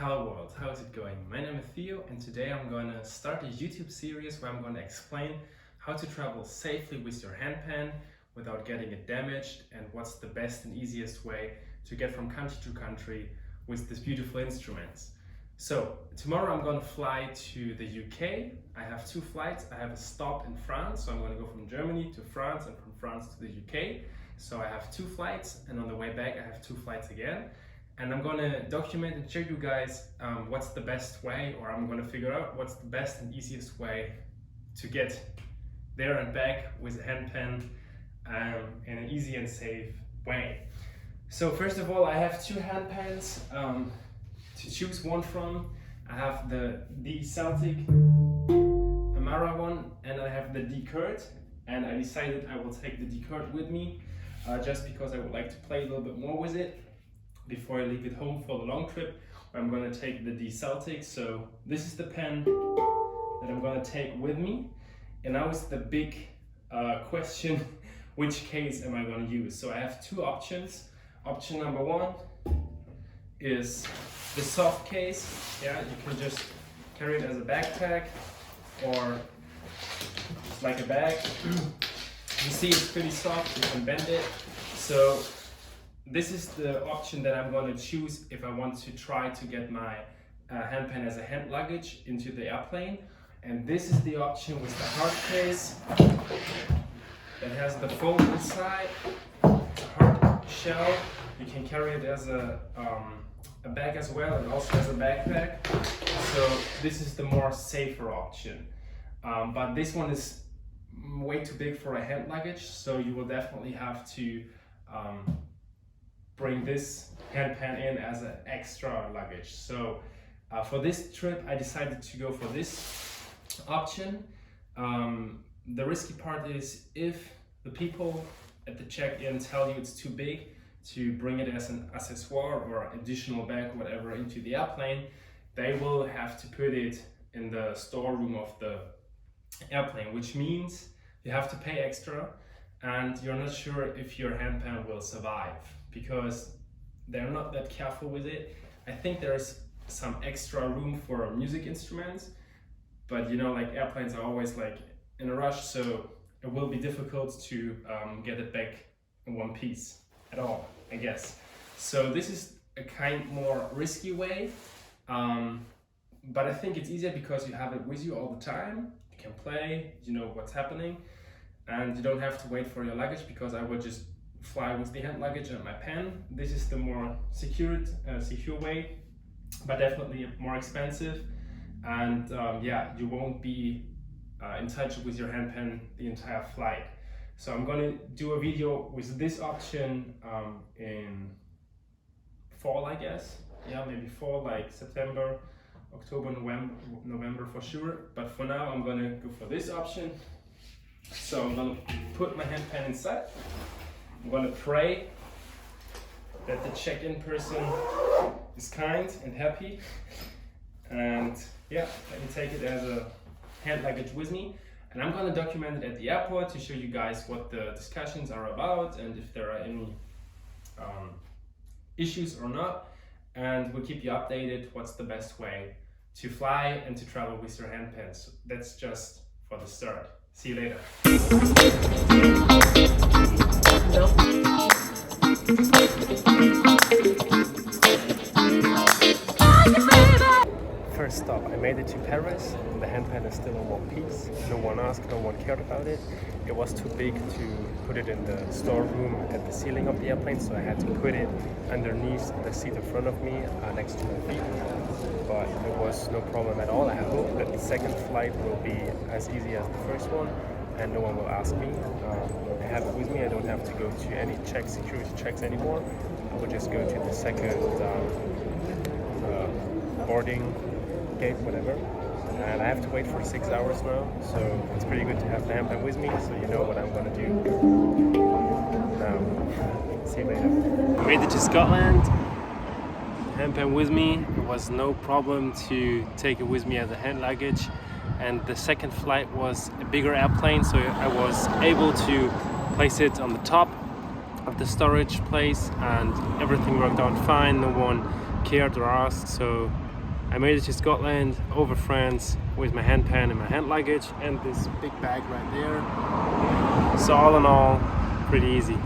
Hello world, how is it going? My name is Theo and today I'm going to start a YouTube series where I'm going to explain how to travel safely with your handpan without getting it damaged and what's the best and easiest way to get from country to country with these beautiful instruments. So tomorrow I'm going to fly to the UK. I have two flights. I have a stop in France, so I'm going to go from Germany to France and from France to the UK. So I have two flights, and on the way back I have two flights again. And I'm going to document and show you guys what's the best way, or I'm going to figure out what's the best and easiest way to get there and back with a handpan in an easy and safe way. So first of all, I have two handpans to choose one from. I have the D Celtic Amara one, and I have the D Kurd, and I decided I will take the D Kurd with me just because I would like to play a little bit more with it before I leave it home for the long trip, where I'm going to take the D Celtic. So this is the pen that I'm going to take with me, and now is the big question, which case am I going to use? So I have two options. Option number one is the soft case. Yeah, you can just carry it as a backpack or it's like a bag. You see it's pretty soft, you can bend it. So this is the option that I'm going to choose if I want to try to get my handpan as a hand luggage into the airplane. And this is the option with the hard case that has the foam inside. It's a hard shell. You can carry it as a bag as well, and also as a backpack. So this is the more safer option. But this one is way too big for a hand luggage, so you will definitely have to bring this handpan in as an extra luggage. So for this trip I decided to go for this option. The risky part is if the people at the check-in tell you it's too big to bring it as an accessoire or additional bag or whatever into the airplane, they will have to put it in the storeroom of the airplane, which means you have to pay extra and you're not sure if your handpan will survive because they're not that careful with it. I think there's some extra room for music instruments, but you know, like airplanes are always like in a rush, so it will be difficult to get it back in one piece at all, I guess. So this is a kind more risky way, but I think it's easier because you have it with you all the time. You can play, you know what's happening, and you don't have to wait for your luggage because I will just fly with the hand luggage and my pen. This is the more secure way, but definitely more expensive. And yeah, you won't be in touch with your handpan the entire flight. So I'm going to do a video with this option in fall, I guess. Yeah, maybe fall, like September, October, November for sure. But for now, I'm going to go for this option. So I'm going to put my handpan inside. I'm going to pray that the check-in person is kind and happy. And yeah, let me take it as a hand luggage with me. And I'm going to document it at the airport to show you guys what the discussions are about and if there are any issues or not. And we'll keep you updated what's the best way to fly and to travel with your handpans. That's just for the start. See you later. First stop, I made it to Paris. The handpan is still in one piece. No one asked, no one cared about it. It was too big to put it in the storeroom at the ceiling of the airplane, so I had to put it underneath the seat in front of me, next to my feet. But it was no problem at all. I hope that the second flight will be as easy as the first one, and no one will ask me. I have it with me. I don't have to go to any security checks anymore. I will just go to the second boarding gate, whatever. And I have to wait for 6 hours now, so it's pretty good to have the handpan with me, so you know what I'm gonna do. Now, see you later. I made it to Scotland. Handpan with me. It was no problem to take it with me as a hand luggage. And the second flight was a bigger airplane, so I was able to place it on the top of the storage place, and everything worked out fine. No one cared or asked. So I made it to Scotland over France with my handpan and my hand luggage and this big bag right there. So all in all, pretty easy.